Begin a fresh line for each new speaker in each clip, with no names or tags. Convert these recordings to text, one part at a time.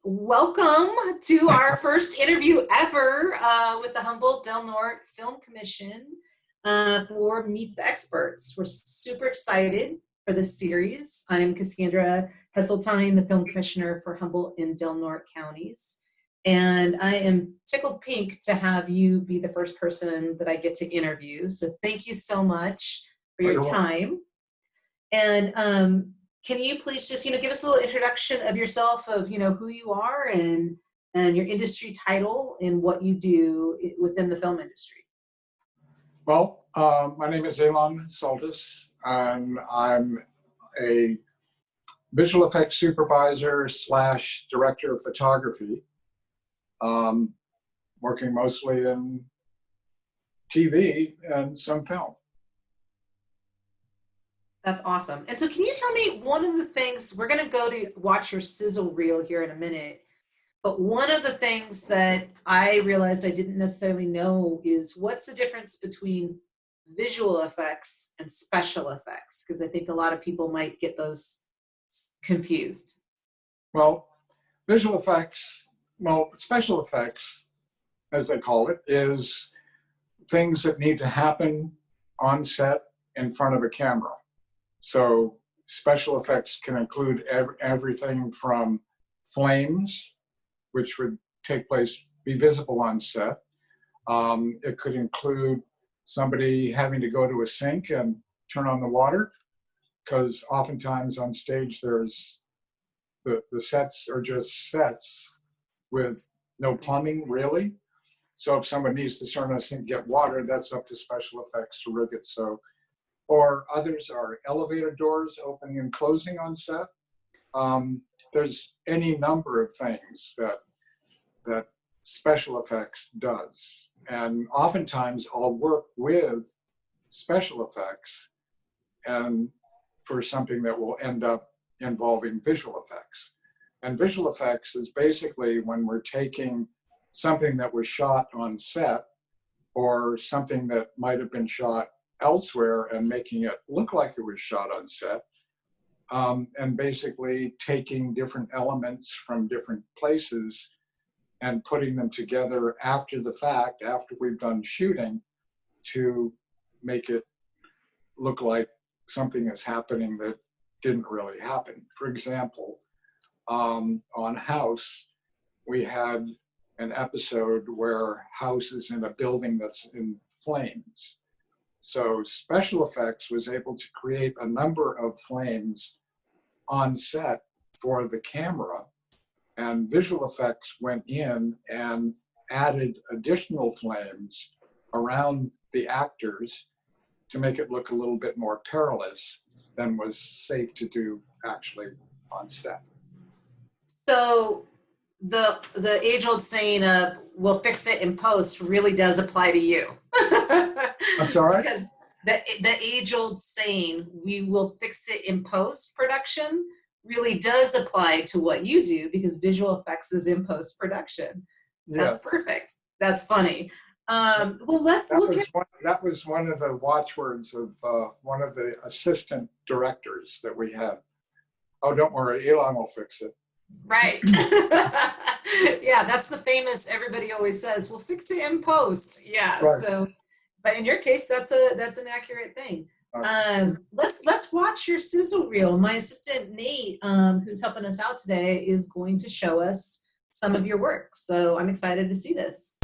welcome to our first interview ever with the Humboldt-Del Film Commission for Meet the Experts. We're super excited for this series. I'm Cassandra Hesseltine, the Film Commissioner for Humboldt and Del Norte counties. And I am tickled pink to have you be the first person that I get to interview. So thank you so much for your time. And can you please just, give us a little introduction of yourself, of, who you are and your industry title and what you do within the film industry?
Well, my name is Elan Soltes, and I'm a visual effects supervisor / director of photography, working mostly in TV and some film.
That's awesome. And so can you tell me one of the things, we're going to go to watch your sizzle reel here in a minute, but one of the things that I realized I didn't necessarily know is what's the difference between visual effects and special effects? Because I think a lot of people might get those confused.
Well, special effects, as they call it, is things that need to happen on set in front of a camera. So special effects can include everything from flames, which would be visible on set. It could include somebody having to go to a sink and turn on the water, because oftentimes on stage there's the sets are just sets with no plumbing really. So if someone needs to turn on a sink and get water, that's up to special effects to rig it so. Or others are elevator doors opening and closing on set. There's any number of things that special effects does. And oftentimes I'll work with special effects and for something that will end up involving visual effects. And visual effects is basically when we're taking something that was shot on set or something that might have been shot elsewhere and making it look like it was shot on set, and basically taking different elements from different places and putting them together after the fact, after we've done shooting, to make it look like something is happening that didn't really happen. For example, on House, we had an episode where House is in a building that's in flames. So special effects was able to create a number of flames on set for the camera, and visual effects went in and added additional flames around the actors to make it look a little bit more perilous than was safe to do actually on set.
So the age-old saying of "we'll fix it in post" really does apply to you.
I'm sorry?
Because the age-old saying, "we will fix it in post-production," really does apply to what you do, because visual effects is in post-production. That's
Yes.
perfect. That's funny. Well, that
was one of the watchwords of one of the assistant directors that we had. Oh, don't worry, Elan will fix it.
Right. Yeah, that's the famous, everybody always says, "we'll fix it in post." Yeah.
Right.
So, but in your case, that's an accurate thing. Let's watch your sizzle reel. My assistant Nate, who's helping us out today, is going to show us some of your work. So I'm excited to see this.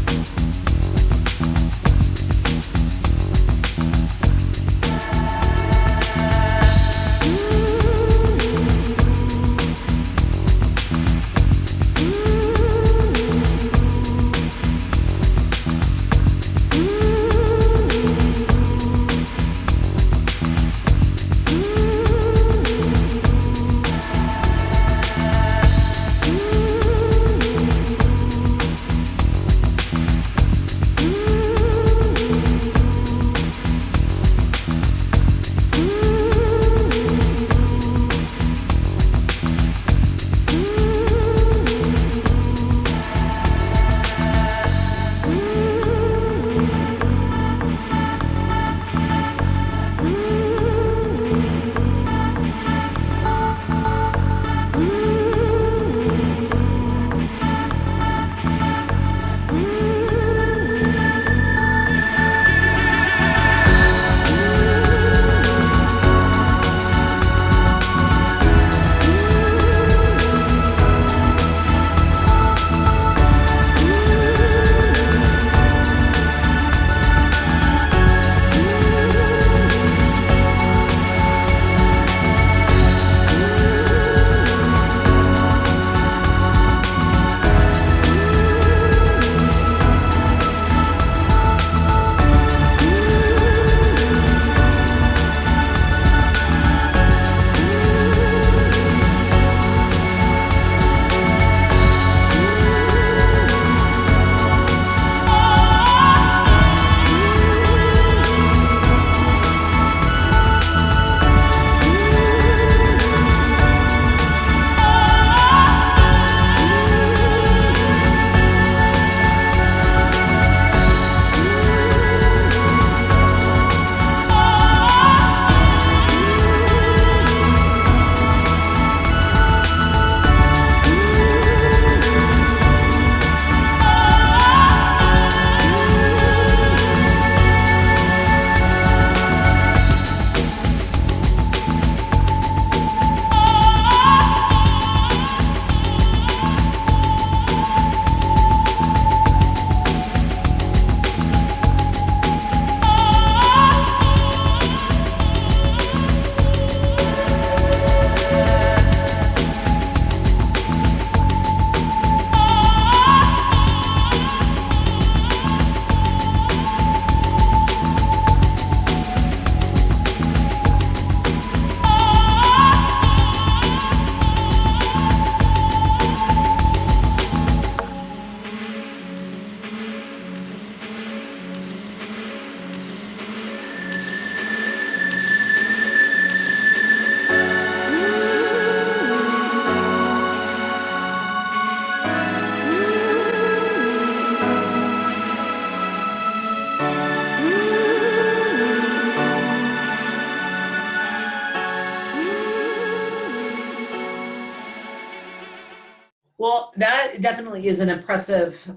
Well, that definitely is an impressive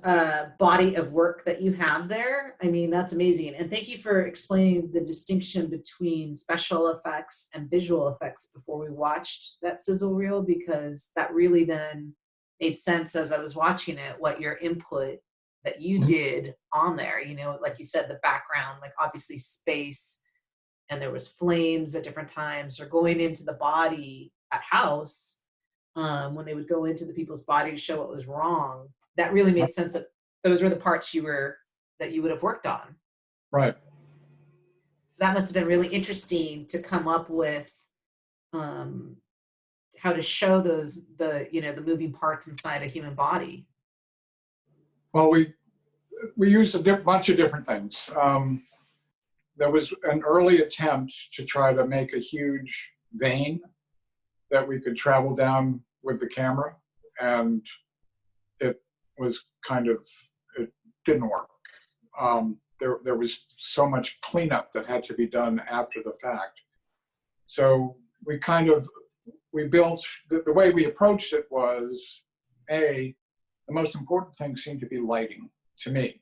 body of work that you have there. I mean, that's amazing. And thank you for explaining the distinction between special effects and visual effects before we watched that sizzle reel, because that really then made sense as I was watching it, what your input that you did on there. You know, like you said, the background, like obviously space, and there was flames at different times, or going into the body at house, when they would go into the people's body to show what was wrong. That really made sense that those were the parts that you would have worked on.
Right.
So that must have been really interesting to come up with, um, how to show the moving parts inside a human body.
Well, we used a bunch of different things. There was an early attempt to try to make a huge vein that we could travel down with the camera, and it was it didn't work. There was so much cleanup that had to be done after the fact. So we built, the way we approached it was, the most important thing seemed to be lighting to me,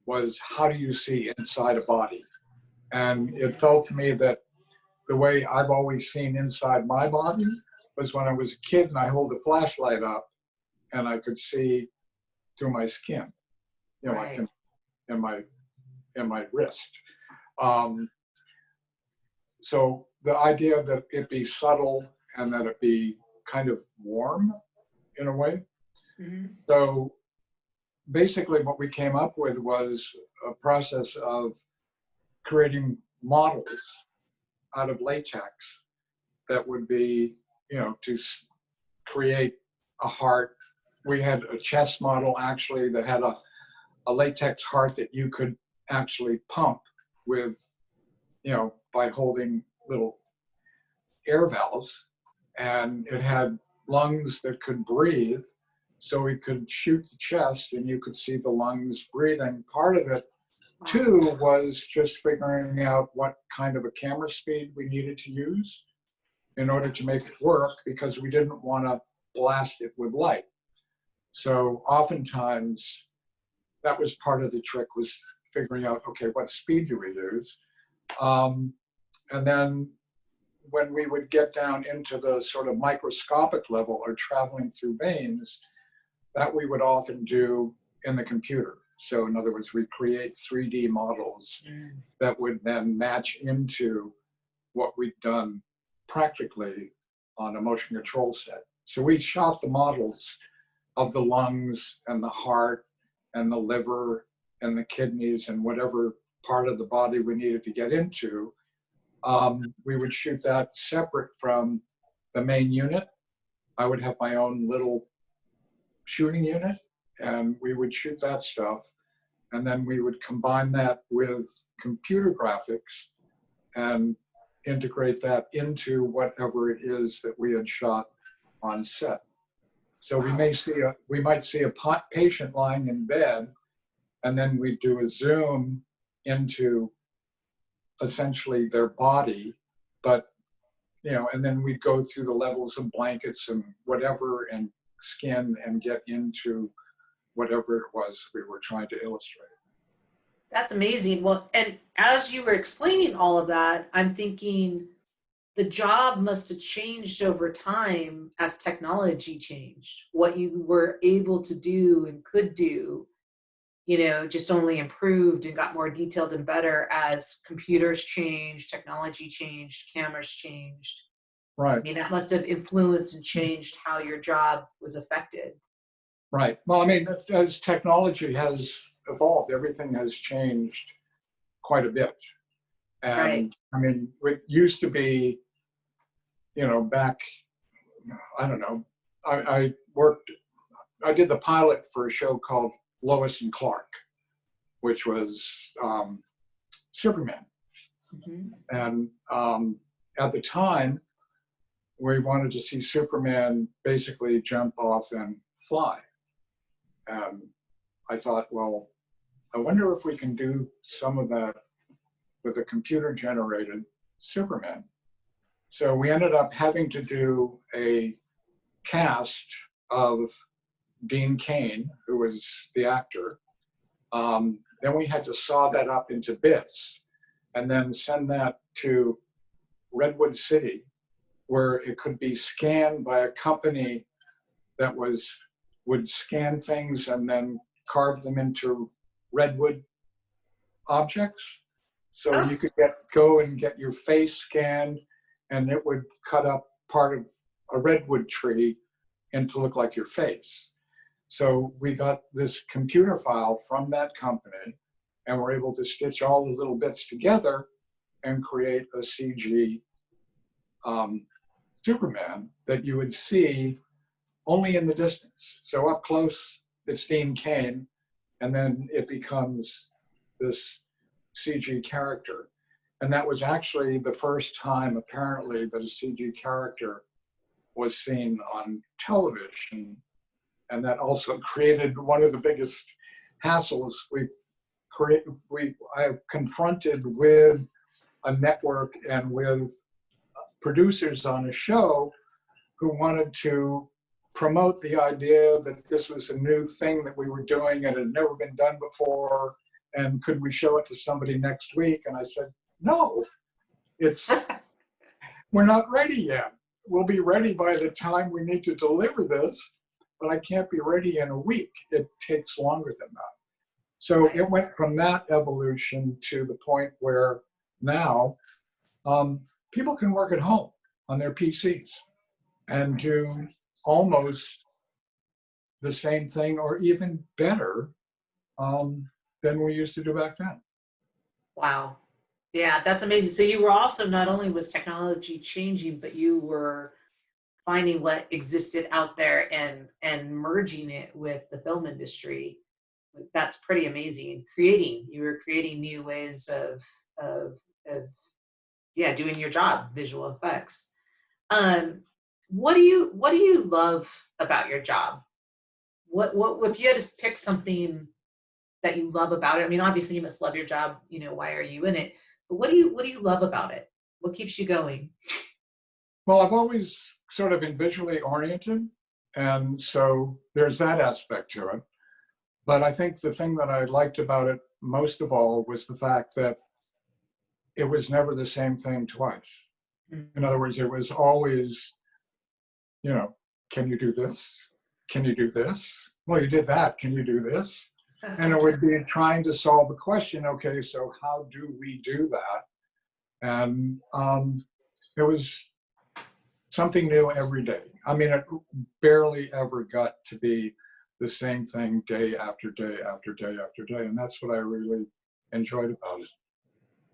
was how do you see inside a body? And it felt to me that the way I've always seen inside my body was when I was a kid and I hold a flashlight up and I could see through my skin,
Right.
like in my wrist. So the idea that it be subtle and that it be kind of warm in a way.
Mm-hmm.
So basically what we came up with was a process of creating models out of latex that would be, to create a heart. We had a chest model actually that had a latex heart that you could actually pump with, by holding little air valves, and it had lungs that could breathe. So we could shoot the chest and you could see the lungs breathing. Part of it too was just figuring out what kind of a camera speed we needed to use in order to make it work, because we didn't want to blast it with light. So oftentimes that was part of the trick, was figuring out, okay, what speed do we use? And then when we would get down into the sort of microscopic level or traveling through veins, that we would often do in the computer. So in other words, we create 3D models that would then match into what we'd done practically on a motion control set. So we shot the models of the lungs and the heart and the liver and the kidneys and whatever part of the body we needed to get into. We would shoot that separate from the main unit. I would have my own little shooting unit, and we would shoot that stuff. And then we would combine that with computer graphics and integrate that into whatever it is that we had shot on set. So we might see a patient lying in bed, and then we'd do a zoom into essentially their body, but and then we'd go through the levels of blankets and whatever and skin and get into whatever it was we were trying to illustrate.
That's amazing. Well, and as you were explaining all of that, I'm thinking the job must have changed over time as technology changed. What you were able to do and could do, just only improved and got more detailed and better as computers changed, technology changed, cameras changed.
Right.
I mean, that must have influenced and changed how your job was affected.
Right. Well, I mean, as technology has evolved, everything has changed quite a bit. And
Right.
I mean, it used to be, back, I don't know, I did the pilot for a show called Lois and Clark, which was Superman.
Mm-hmm.
And at the time, we wanted to see Superman basically jump off and fly. And I thought, well, I wonder if we can do some of that with a computer-generated Superman. So we ended up having to do a cast of Dean Cain, who was the actor. Then we had to saw that up into bits and then send that to Redwood City, where it could be scanned by a company that would scan things and then carve them into redwood objects. So you could go and get your face scanned, and it would cut up part of a redwood tree and to look like your face. So we got this computer file from that company, and we're able to stitch all the little bits together and create a CG Superman that you would see only in the distance. So up close, it's Dean Cain, and then it becomes this CG character. And that was actually the first time, apparently, that a CG character was seen on television. And that also created one of the biggest hassles I've confronted with a network and with producers on a show who wanted to promote the idea that this was a new thing that we were doing and had never been done before, and could we show it to somebody next week? And I said, no, we're not ready yet. We'll be ready by the time we need to deliver this, but I can't be ready in a week. It takes longer than that. So it went from that evolution to the point where now people can work at home on their PCs and do almost the same thing or even better than we used to do back then.
Wow. Yeah, that's amazing. So you were also, not only was technology changing, but you were finding what existed out there and merging it with the film industry. That's pretty amazing. You were creating new ways of doing your job, visual effects. What do you love about your job? What if you had to pick something that you love about it? I mean, obviously you must love your job, why are you in it? But what do you love about it? What keeps you going?
Well, I've always sort of been visually oriented, and so there's that aspect to it. But I think the thing that I liked about it most of all was the fact that it was never the same thing twice. In other words, it was always, can you do this? Can you do this? Well, you did that. Can you do this? And it would be trying to solve a question. Okay, so how do we do that? And it was something new every day. I mean, it barely ever got to be the same thing day after day after day after day. And that's what I really enjoyed about it.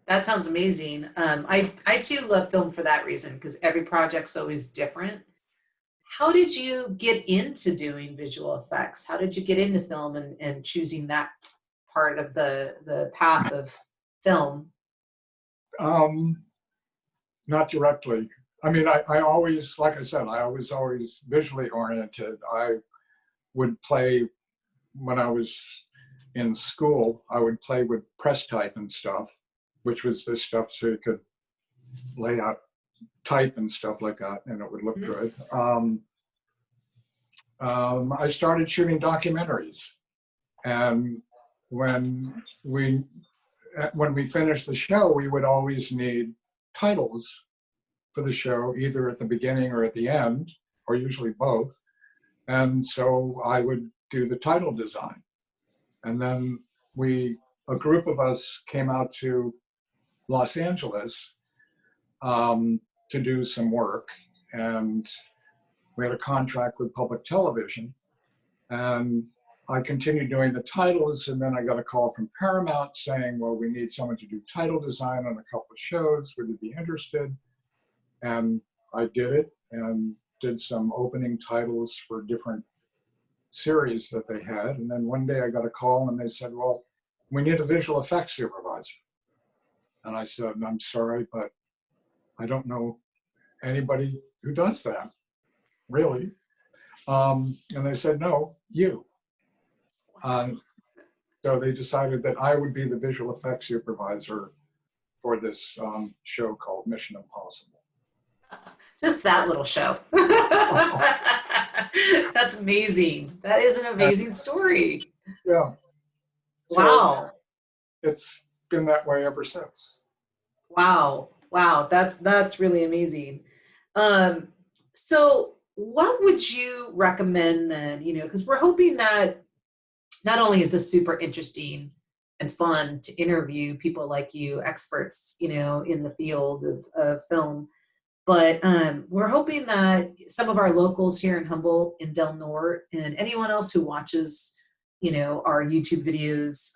That sounds amazing. I too love film for that reason, because every project's always different. How did you get into doing visual effects? How did you get into film and choosing that part of the path of film?
Not directly. I mean, I always, like I said, I was always visually oriented. I would play, when I was in school, I would play with press type and stuff, which was this stuff so you could lay out type and stuff like that, and it would look good. I started shooting documentaries, and when we finished the show, we would always need titles for the show, either at the beginning or at the end, or usually both. And so I would do the title design. And then a group of us came out to Los Angeles to do some work. And we had a contract with public television. And I continued doing the titles, and then I got a call from Paramount saying, well, we need someone to do title design on a couple of shows. Would you be interested? And I did it and did some opening titles for different series that they had. And then one day I got a call and they said, well, we need a visual effects supervisor. And I said, I'm sorry, but I don't know anybody who does that, really. And they said, no, you. So they decided that I would be the visual effects supervisor for this show called Mission Impossible.
Just that little show. That's amazing. That is an amazing story.
Yeah. So
Wow.
it's been that way ever since.
Wow. Wow. That's really amazing. Um, so what would you recommend then, because we're hoping that not only is this super interesting and fun to interview people like you, experts, in the field of film, but we're hoping that some of our locals here in Humboldt and Del Norte and anyone else who watches, our YouTube videos,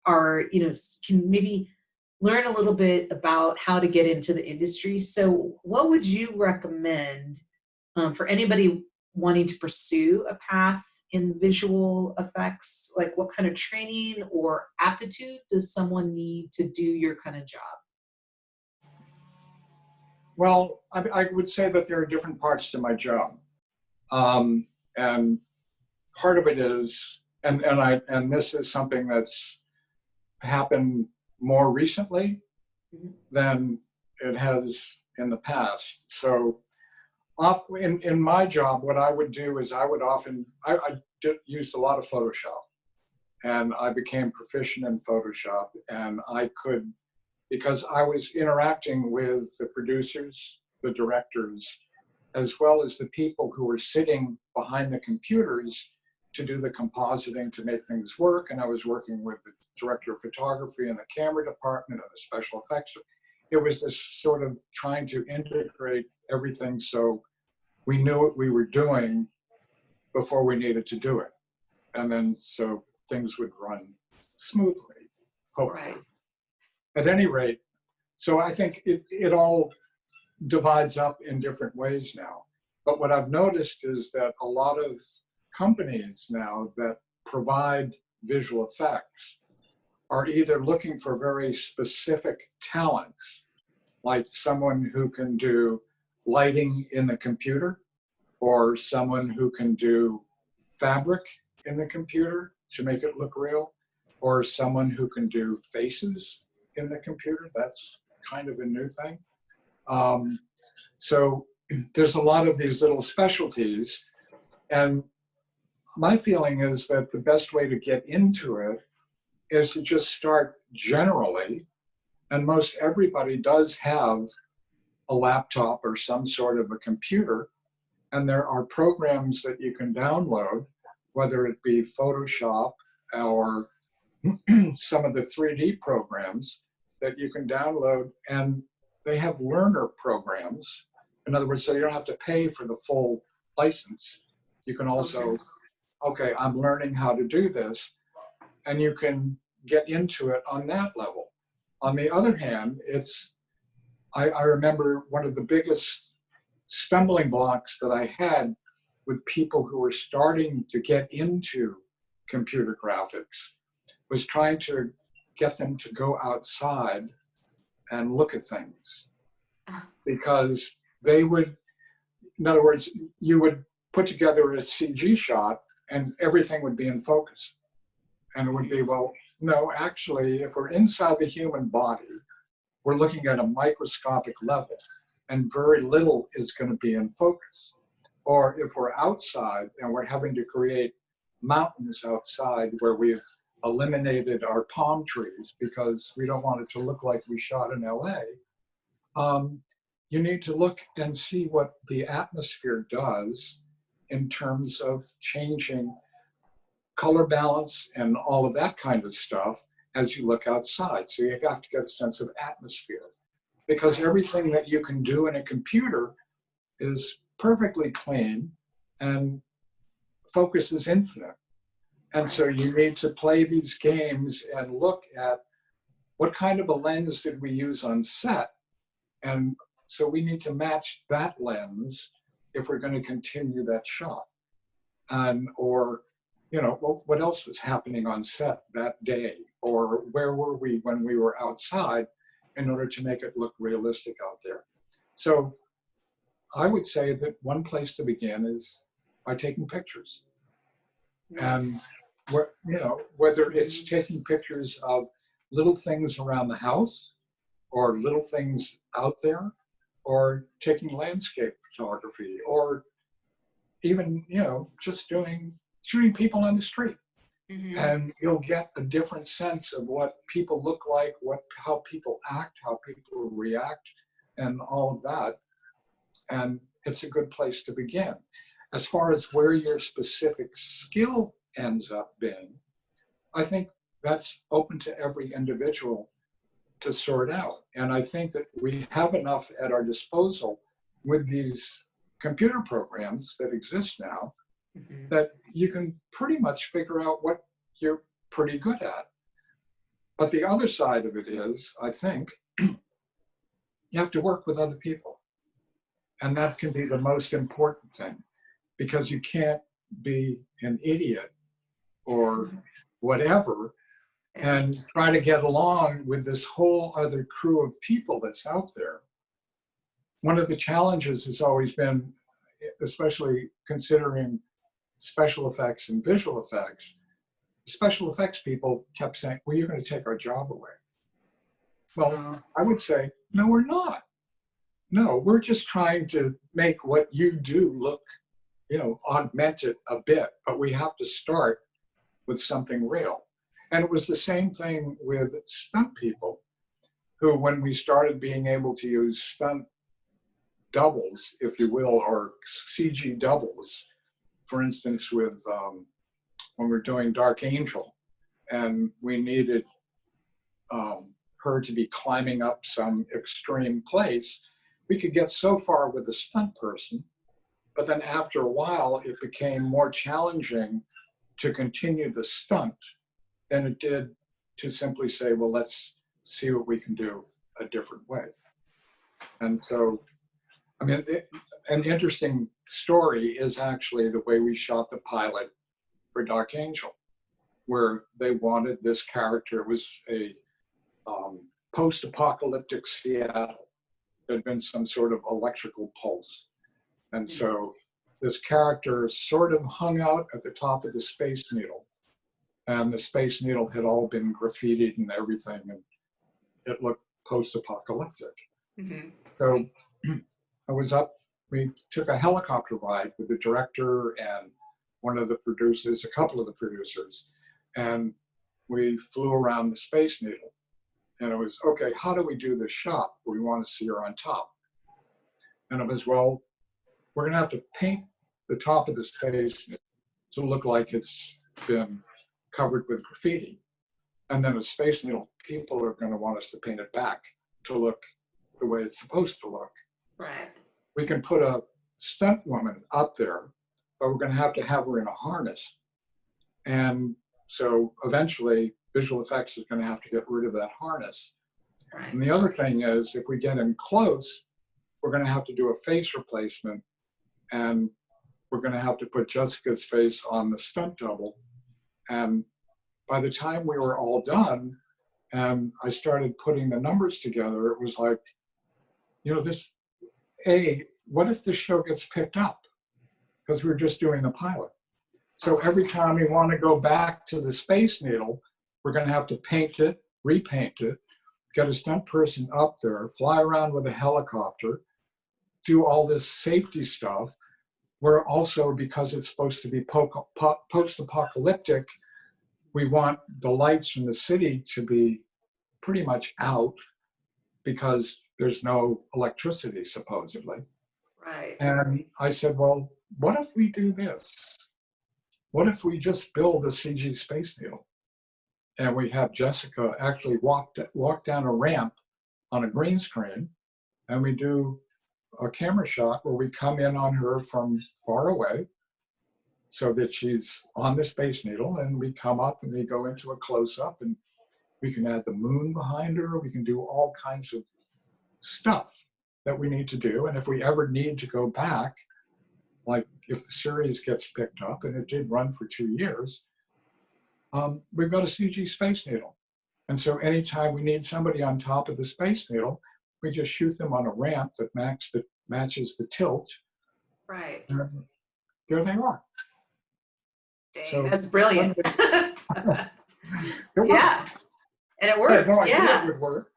are, can maybe learn a little bit about how to get into the industry. So what would you recommend for anybody wanting to pursue a path in visual effects? Like what kind of training or aptitude does someone need to do your kind of job?
Well, I would say that there are different parts to my job. And part of it is, and this is something that's happened more recently than it has in the past. So in my job, what I would do is I used a lot of Photoshop, and I became proficient in Photoshop, and I could, because I was interacting with the producers, the directors, as well as the people who were sitting behind the computers to do the compositing to make things work. And I was working with the director of photography and the camera department and the special effects. It was this sort of trying to integrate everything so we knew what we were doing before we needed to do it. And then so things would run smoothly, hopefully.
Right.
At any rate, so I think it all divides up in different ways now. But what I've noticed is that a lot of companies now that provide visual effects are either looking for very specific talents, like someone who can do lighting in the computer, or someone who can do fabric in the computer to make it look real, or someone who can do faces in the computer. That's kind of a new thing. So there's a lot of these little specialties, and my feeling is that the best way to get into it is to just start generally, and most everybody does have a laptop or some sort of a computer, and there are programs that you can download, whether it be Photoshop or some of the 3D programs that you can download, and they have learner programs. In other words, so you don't have to pay for the full license. You can also, okay, I'm learning how to do this, and you can get into it on that level. On the other hand, I remember one of the biggest stumbling blocks that I had with people who were starting to get into computer graphics was trying to get them to go outside and look at things. Because they would, in other words, you would put together a CG shot and everything would be in focus. And it would be, well, no, actually, if we're inside the human body, we're looking at a microscopic level, and very little is going to be in focus. Or if we're outside and we're having to create mountains outside where we've eliminated our palm trees because we don't want it to look like we shot in LA, you need to look and see what the atmosphere does in terms of changing color balance and all of that kind of stuff as you look outside. So you have to get a sense of atmosphere, because everything that you can do in a computer is perfectly clean and focus is infinite. And so you need to play these games and look at what kind of a lens did we use on set. And so we need to match that lens if we're going to continue that shot. Or, what else was happening on set that day? Or where were we when we were outside in order to make it look realistic out there? So I would say that one place to begin is by taking pictures. And whether it's taking pictures of little things around the house or little things out there, or taking landscape photography, or even, just shooting people on the street.
Mm-hmm.
And you'll get a different sense of what people look like, how people act, how people react, and all of that. And it's a good place to begin. As far as where your specific skill ends up being, I think that's open to every individual to sort out. And I think that we have enough at our disposal with these computer programs that exist now
Mm-hmm.
that you can pretty much figure out what you're pretty good at. But the other side of it is, I think, you have to work with other people. And that can be the most important thing, because you can't be an idiot or whatever and try to get along with this whole other crew of people that's out there. One of the challenges has always been, especially considering special effects and visual effects, special effects people kept saying, well, you're going to take our job away. Well, I would say, no, we're not. No, we're just trying to make what you do look, augment it a bit, but we have to start with something real. And it was the same thing with stunt people who, when we started being able to use stunt doubles, if you will, or CG doubles, for instance, with when we're doing Dark Angel, and we needed her to be climbing up some extreme place, we could get so far with the stunt person, but then after a while, it became more challenging to continue the stunt than it did to simply say, well, let's see what we can do a different way. And so, I mean, an interesting story is actually the way we shot the pilot for Dark Angel, where they wanted this character. It was a post-apocalyptic Seattle. There'd been some sort of electrical pulse. And so this character sort of hung out at the top of the Space Needle. And the Space Needle had all been graffitied and everything, and it looked post-apocalyptic.
Mm-hmm.
So I was up, we took a helicopter ride with the director and one of the producers, a couple of the producers, and we flew around the Space Needle. And it was, okay, how do we do this shot? We want to see her on top. And it was, well, we're going to have to paint the top of the Space Needle to look like it's been covered with graffiti. And then the Space Needle, people are going to want us to paint it back to look the way it's supposed to look.
Right.
We can put a stunt woman up there, but we're going to have her in a harness. And so eventually visual effects is going to have to get rid of that harness.
Right.
And the other thing is, if we get in close, we're going to have to do a face replacement, and we're going to have to put Jessica's face on the stunt double. And by the time we were all done and I started putting the numbers together, it was like, what if this show gets picked up? Because we were just doing the pilot. So every time we want to go back to the Space Needle, we're going to have to paint it, repaint it, get a stunt person up there, fly around with a helicopter, do all this safety stuff. We're also, because it's supposed to be post-apocalyptic, we want the lights from the city to be pretty much out because there's no electricity, supposedly.
Right.
And I said, well, what if we do this? What if we just build a CG Space Needle? And we have Jessica actually walk down a ramp on a green screen, and we do a camera shot where we come in on her from far away so that she's on the Space Needle, and we come up and we go into a close-up, and we can add the moon behind her. We can do all kinds of stuff that we need to do. And if we ever need to go back, like if the series gets picked up, and it did run for 2 years, we've got a CG Space Needle. And so anytime we need somebody on top of the Space Needle, we just shoot them on a ramp that matches the tilt.
Right.
And there they are.
Dang,
So
that's brilliant.
Yeah.
And it worked.
No idea
Yeah.
it would work.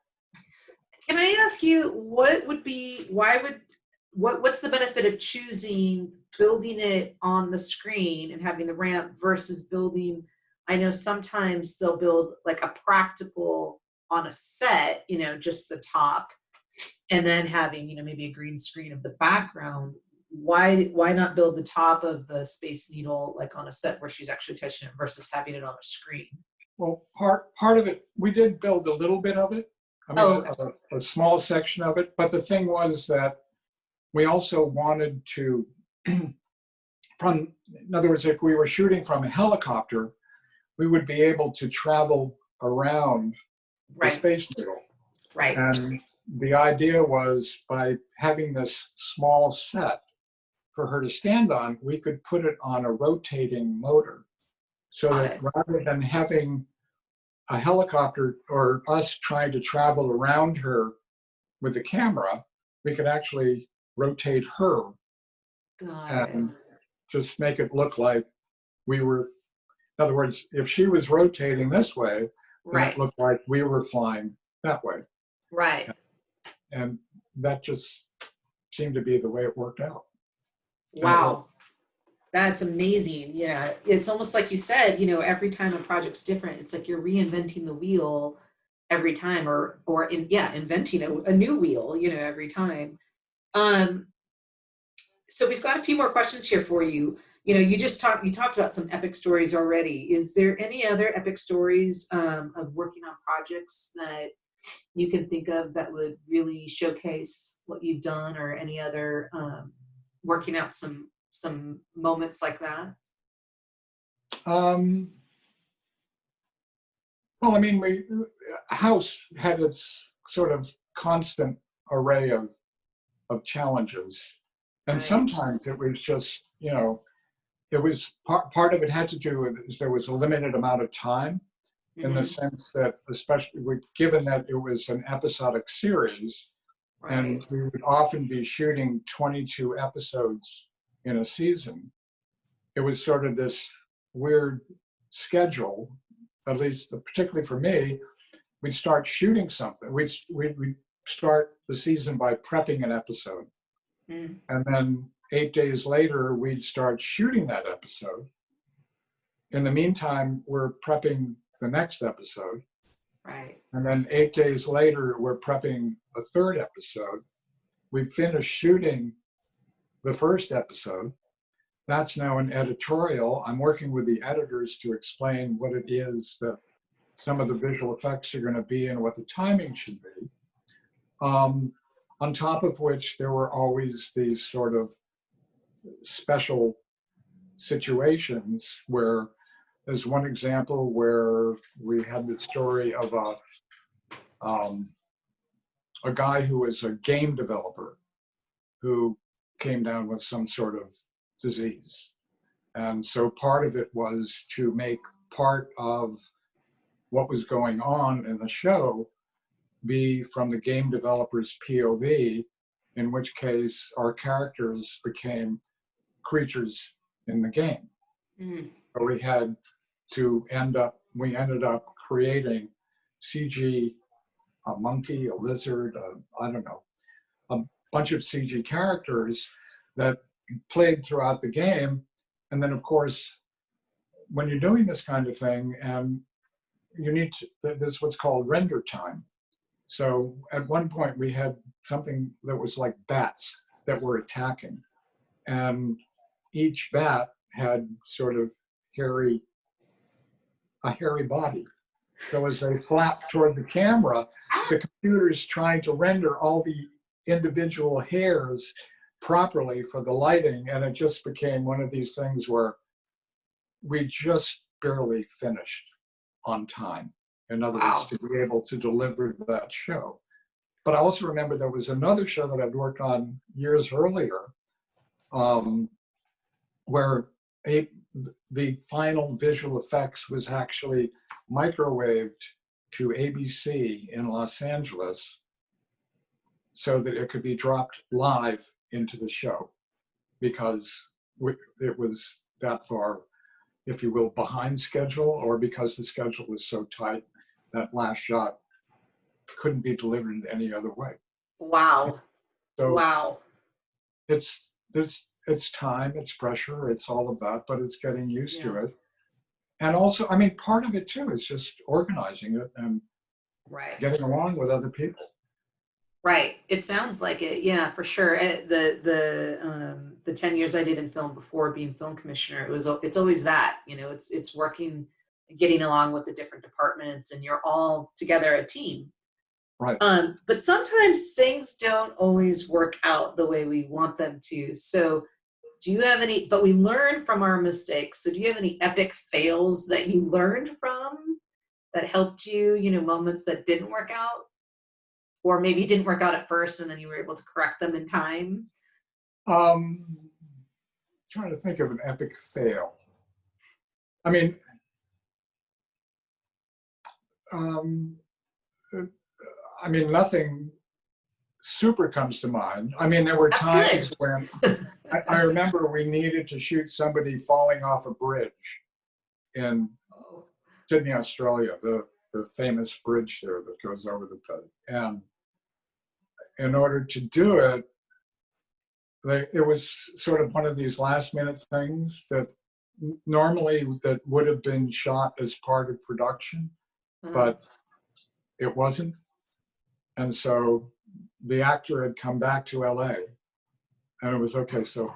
Can I ask you, why what's the benefit of choosing building it on the screen and having the ramp versus building, I know sometimes they'll build like a practical on a set, just the top, and then having, maybe a green screen of the background. Why not build the top of the Space Needle like on a set where she's actually touching it versus having it on a screen?
Well, part of it, we did build a little bit of it. I mean,
Okay.
a small section of it. But the thing was that we also wanted to, in other words, if we were shooting from a helicopter, we would be able to travel around the
Right.
Space Needle.
Right.
And the idea was by having this small set for her to stand on, we could put it on a rotating motor. So
Got
that
it.
rather than having a helicopter or us trying to travel around her with the camera, we could actually rotate her
Got it.
and just make it look like we were, in other words, if she was rotating this way, then
Right.
it looked like we were flying that way.
Right.
And that just seemed to be the way it worked out.
Wow. That's amazing. Yeah. It's almost like you said, every time a project's different, it's like you're reinventing the wheel every time, inventing a new wheel, every time. So we've got a few more questions here for you. You talked about some epic stories already. Is there any other epic stories of working on projects that you can think of that would really showcase what you've done, or any other working out some moments like that?
Well, I mean, House had its sort of constant array of challenges. And
Right.
sometimes it was just, it was part of it had to do with is there was a limited amount of time, in the sense that, especially given that it was an episodic series, and
Right.
we would often be shooting 22 episodes in a season, it was sort of this weird schedule, at least particularly for me. We'd start shooting something. We'd start the season by prepping an episode.
Mm.
And then 8 days later, we'd start shooting that episode. In the meantime, we're prepping the next episode.
Right.
And then 8 days later, we're prepping a third episode. We've finished shooting the first episode. That's now an editorial. I'm working with the editors to explain what it is that some of the visual effects are going to be and what the timing should be. On top of which, there were always these sort of special situations where there's one example where we had the story of a guy who was a game developer who came down with some sort of disease. And so part of it was to make part of what was going on in the show be from the game developer's POV, in which case our characters became creatures in the game.
Mm.
So we ended up creating CG, a monkey, a lizard, I don't know, a bunch of CG characters that played throughout the game. And then, of course, when you're doing this kind of thing, and there's what's called render time. So at one point we had something that was like bats that were attacking, and each bat had sort of a hairy body. So as they flapped toward the camera, the computer's trying to render all the individual hairs properly for the lighting, and it just became one of these things where we just barely finished on time. In other words, to be able to deliver that show. But I also remember there was another show that I'd worked on years earlier, where the final visual effects was actually microwaved to ABC in Los Angeles so that it could be dropped live into the show, because it was that far, if you will, behind schedule, or because the schedule was so tight that last shot couldn't be delivered in any other way.
Wow.
So
Wow.
it's time, it's pressure, it's all of that, but it's getting used to
Yeah.
it. And also, I mean, part of it too is just organizing it and
Right.
getting along with other people.
Right. It sounds like it. Yeah, for sure. The 10 years I did in film before being film commissioner, it's always that, it's working, getting along with the different departments, and you're all together a team.
Right.
But sometimes things don't always work out the way we want them to. So do you have any, but we learn from our mistakes. So do you have any epic fails that you learned from that helped you, moments that didn't work out? Or maybe didn't work out at first and then you were able to correct them in time?
Um, Trying to think of an epic fail. I mean, um, nothing super comes to mind. I mean, there were
That's
times
good.
when I remember we needed to shoot somebody falling off a bridge in Sydney, Australia, the famous bridge there that goes over the place. And in order to do it, it was sort of one of these last minute things that normally that would have been shot as part of production, but it wasn't. And so the actor had come back to LA and it was, okay, so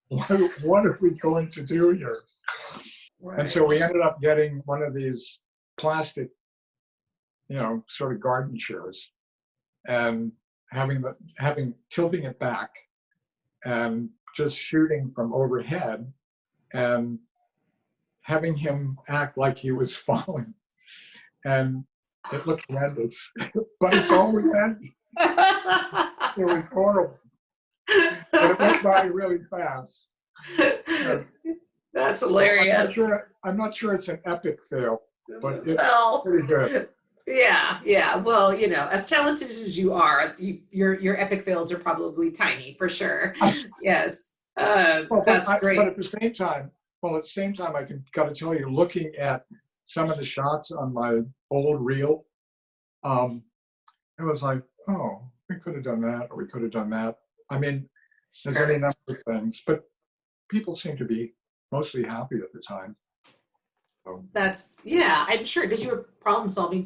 what are we going to do here?
Right.
And so we ended up getting one of these plastic, sort of garden chairs and tilting it back and just shooting from overhead and having him act like he was falling. And it looked horrendous, but it's all we had. It was horrible, but it went by really fast.
That's hilarious.
I'm not sure it's an epic fail, but it's pretty good.
Yeah. Well, as talented as you are, your epic fails are probably tiny for sure. Yes. That's great.
But at the same time, I got to tell you, looking at some of the shots on my old reel, it was like, oh, we could have done that, or we could have done that. I mean, there's any number of things, but people seem to be mostly happy at the time. So.
I'm sure, because you were problem solving.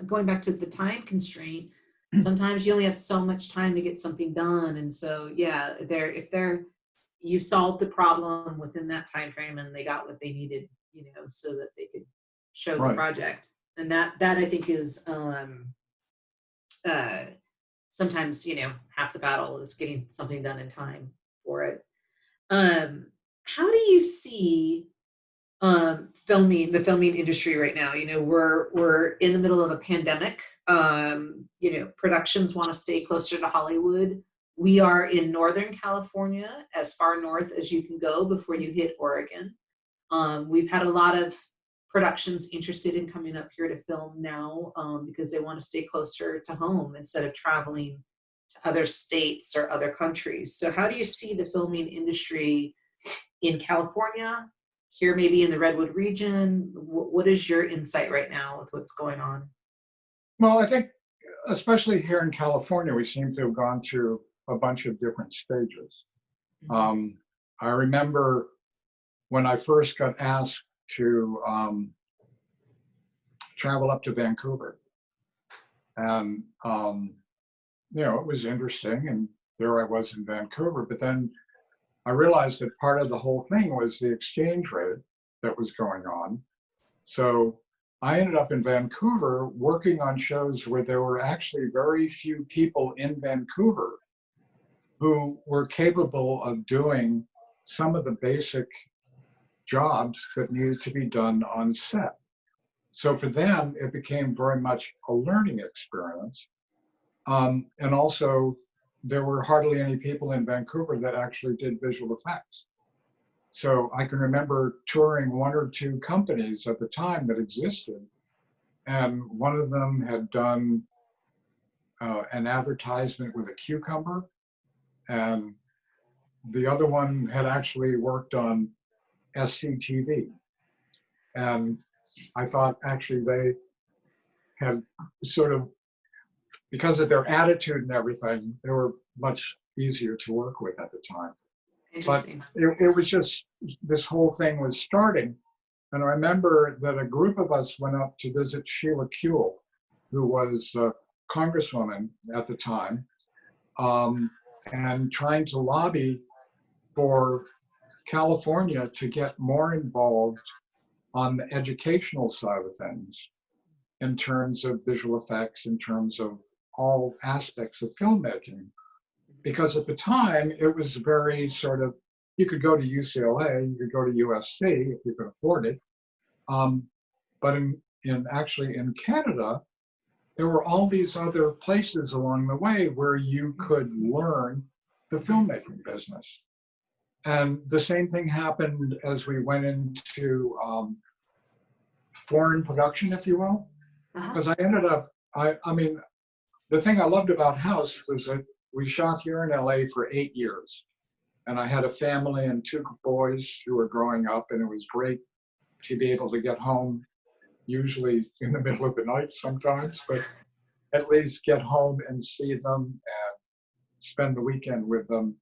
Going back to the time constraint, sometimes you only have so much time to get something done. And so, you solved a problem within that time frame and they got what they needed, so that they could show the project. And that I think is sometimes, half the battle is getting something done in time for it. How do you see the filming industry right now? We're in the middle of a pandemic. Productions want to stay closer to Hollywood. We are in Northern California, as far north as you can go before you hit Oregon. We've had a lot of productions interested in coming up here to film now, because they want to stay closer to home instead of traveling to other states or other countries. So how do you see the filming industry in California, here maybe in the Redwood region? What is your insight right now with what's going on?
Well, I think especially here in California, we seem to have gone through a bunch of different stages. I remember when I first got asked to travel up to Vancouver, and it was interesting, and there I was in Vancouver, but then I realized that part of the whole thing was the exchange rate that was going on. So I ended up in Vancouver working on shows where there were actually very few people in Vancouver who were capable of doing some of the basic jobs that needed to be done on set. So for them, it became very much a learning experience. And also, there were hardly any people in Vancouver that actually did visual effects. So I can remember touring one or two companies at the time that existed, and one of them had done an advertisement with a cucumber, and the other one had actually worked on SCTV. And I thought actually they had sort of, because of their attitude and everything, they were much easier to work with at the time. But
Interesting.
it was just, this whole thing was starting. And I remember that a group of us went up to visit Sheila Kuehl, who was a congresswoman at the time, and trying to lobby for California to get more involved on the educational side of things in terms of visual effects, in terms of all aspects of filmmaking. Because at the time, it was very sort of, you could go to UCLA, you could go to USC if you could afford it. But actually in Canada, there were all these other places along the way where you could learn the filmmaking business. And the same thing happened as we went into foreign production, if you will. Because I ended up, I mean, the thing I loved about House was that we shot here in LA for 8 years. And I had a family and 2 boys who were growing up, and it was great to be able to get home, usually in the middle of the night sometimes, but at least get home and see them and spend the weekend with them,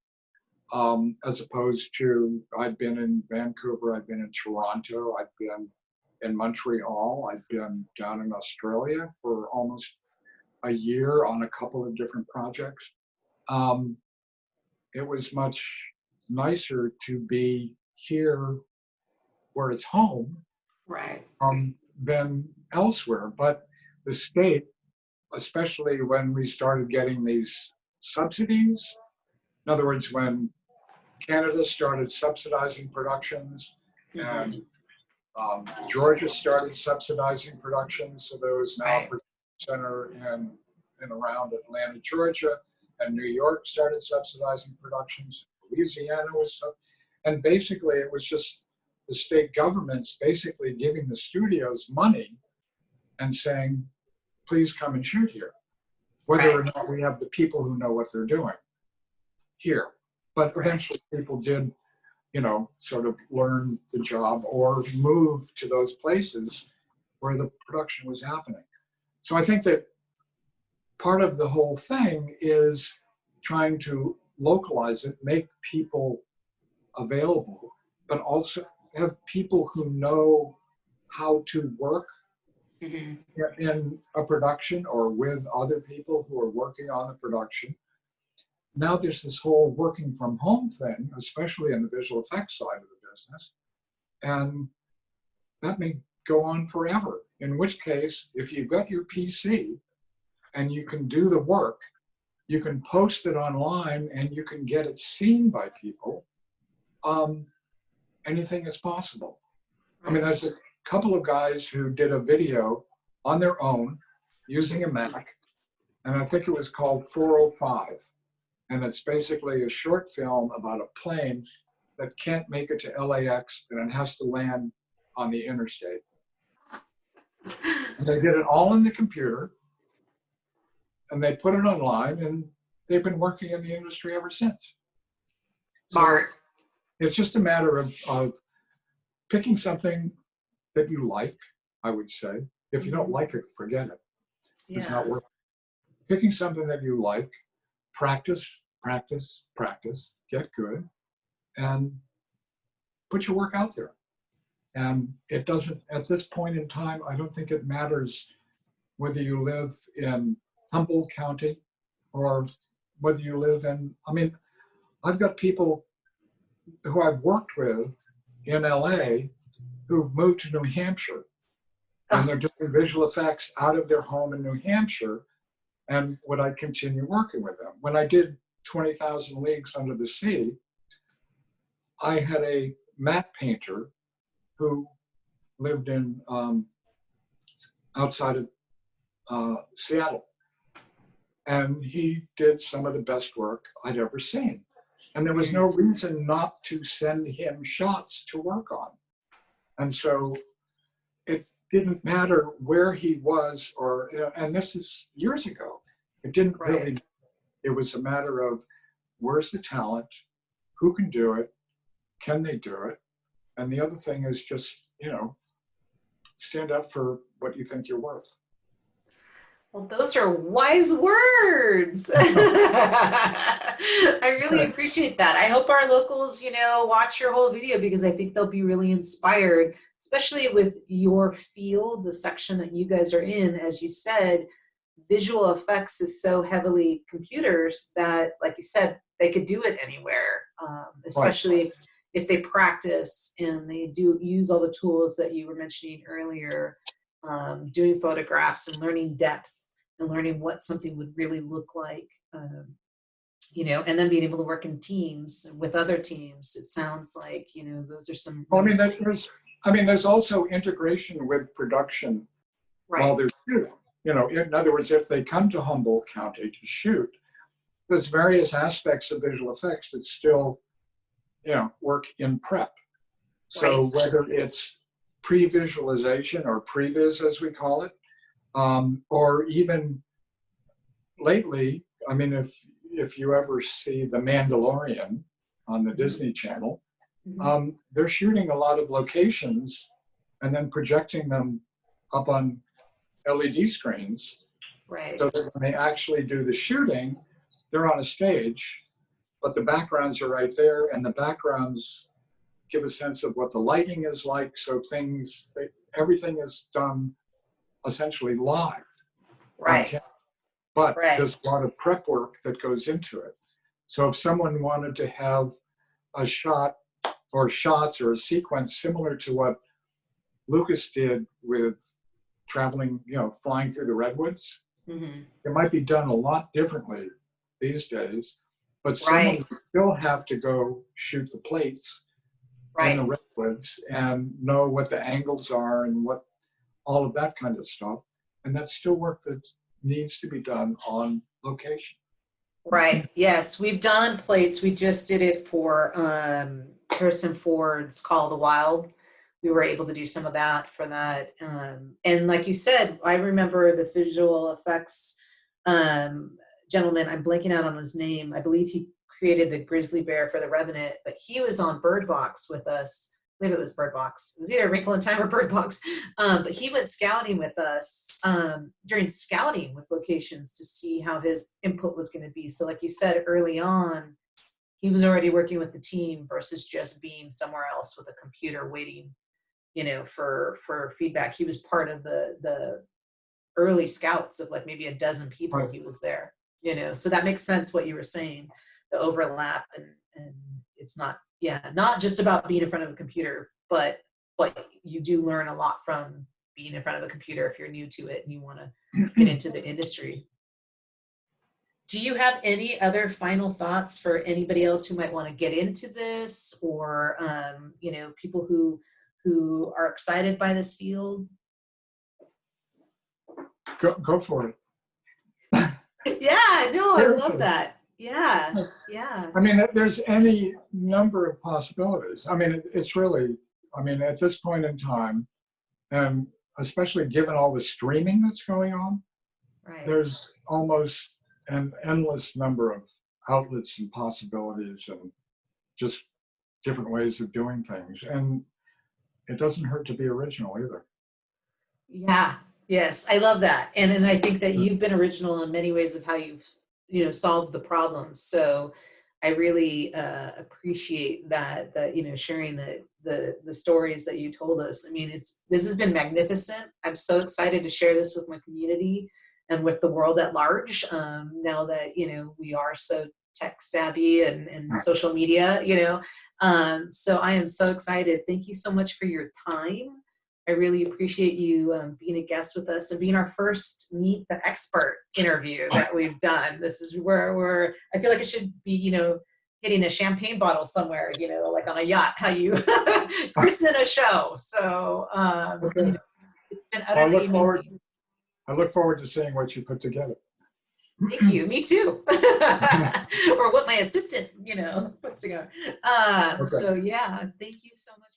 as opposed to, I've been in Vancouver, I've been in Toronto, I've been in Montreal, I've been down in Australia for almost a year on a couple of different projects. It was much nicer to be here where it's home,
Right.
than elsewhere. But the state, especially when we started getting these subsidies, in other words, when Canada started subsidizing productions, and Georgia started subsidizing productions, so there was now a production center in around Atlanta, Georgia, and New York started subsidizing productions. Louisiana was, and basically it was just the state governments basically giving the studios money and saying, please come and shoot here, whether or not we have the people who know what they're doing here. But eventually people did, you know, sort of learn the job or move to those places where the production was happening. So I think that part of the whole thing is trying to localize it, make people available, but also have people who know how to work in a production or with other people who are working on the production. Now there's this whole working from home thing, especially in the visual effects side of the business, and that may go on forever. In which case, if you've got your PC and you can do the work, you can post it online and you can get it seen by people, anything is possible. I mean, there's a couple of guys who did a video on their own using a Mac, and I think it was called 405. And it's basically a short film about a plane that can't make it to LAX and it has to land on the interstate. And they did it all in the computer, and they put it online, and they've been working in the industry ever since.
Smart.
So it's just a matter of picking something that you like, I would say. If you don't like it, forget it. It's not worth it. Picking something that you like, practice, practice, practice, get good, and put your work out there. And it doesn't, at this point in time, I don't think it matters whether you live in Humboldt County or whether you live in, I mean, I've got people who I've worked with in LA who've moved to New Hampshire, and they're doing visual effects out of their home in New Hampshire, and would I continue working with them? When I did 20,000 Leagues Under the Sea, I had a matte painter who lived in outside of Seattle, and he did some of the best work I'd ever seen. And there was no reason not to send him shots to work on. And so it didn't matter where he was, or, and this is years ago. It didn't really, it was a matter of where's the talent, who can do it, can they do it? And the other thing is just, you know, stand up for what you think you're worth.
Well, those are wise words. I really appreciate that. I hope our locals, watch your whole video because I think they'll be really inspired, especially with your field, the section that you guys are in. As you said, visual effects is so heavily computers that, like you said, they could do it anywhere, especially if they practice and they do use all the tools that you were mentioning earlier, doing photographs and learning depth and learning what something would really look like, and then being able to work in teams with other teams. It sounds like, those are some.
Well, there's also integration with production while they're shooting. In other words, if they come to Humboldt County to shoot, there's various aspects of visual effects that still, work in prep. So whether it's pre-visualization or previs, as we call it, or even lately, if you ever see The Mandalorian on the Disney Channel, they're shooting a lot of locations and then projecting them up on LED screens. So that when they actually do the shooting, they're on a stage, but the backgrounds are right there, and the backgrounds give a sense of what the lighting is like. So everything is done essentially live. But there's a lot of prep work that goes into it. So if someone wanted to have a shot or shots or a sequence similar to what Lucas did with traveling, flying through the redwoods, it might be done a lot differently these days, but someone would still have to go shoot the plates in the redwoods and know what the angles are and what all of that kind of stuff. And that's still work that needs to be done on location.
Yes, we've done plates. We just did it for Harrison Ford's Call of the Wild. We were able to do some of that for that. And like you said, I remember the visual effects gentleman, I'm blanking out on his name. I believe he created the grizzly bear for The Revenant, but he was on Bird Box with us. I believe it was Bird Box. It was either Wrinkle in Time or Bird Box. But he went scouting with us during scouting with locations to see how his input was going to be. So like you said early on, he was already working with the team versus just being somewhere else with a computer waiting, for feedback. He was part of the early scouts of like maybe a dozen people. He was there, so that makes sense what you were saying, the overlap, and it's not just about being in front of a computer, but you do learn a lot from being in front of a computer if you're new to it and you want to get into the industry. Do you have any other final thoughts for anybody else who might want to get into this, or people who are excited by this field?
Go for it.
Yeah, no, I love that. Yeah.
There's any number of possibilities. It's really, at this point in time, and especially given all the streaming that's going on, there's almost an endless number of outlets and possibilities and just different ways of doing things. And it doesn't hurt to be original either.
Yeah. Yes, I love that. And I think that you've been original in many ways of how you've, solved the problem. So I really appreciate that, sharing the stories that you told us. This has been magnificent. I'm so excited to share this with my community and with the world at large. Now that, we are so tech savvy and social media, so I am so excited. Thank you so much for your time. I really appreciate you being a guest with us and being our first Meet the Expert interview that we've done. This is where I feel like it should be, hitting a champagne bottle somewhere, like on a yacht, how you christen a show. So it's been utterly amazing.
I look forward to seeing what you put together.
Thank you. Me too. Or what my assistant, puts together. So yeah, thank you so much.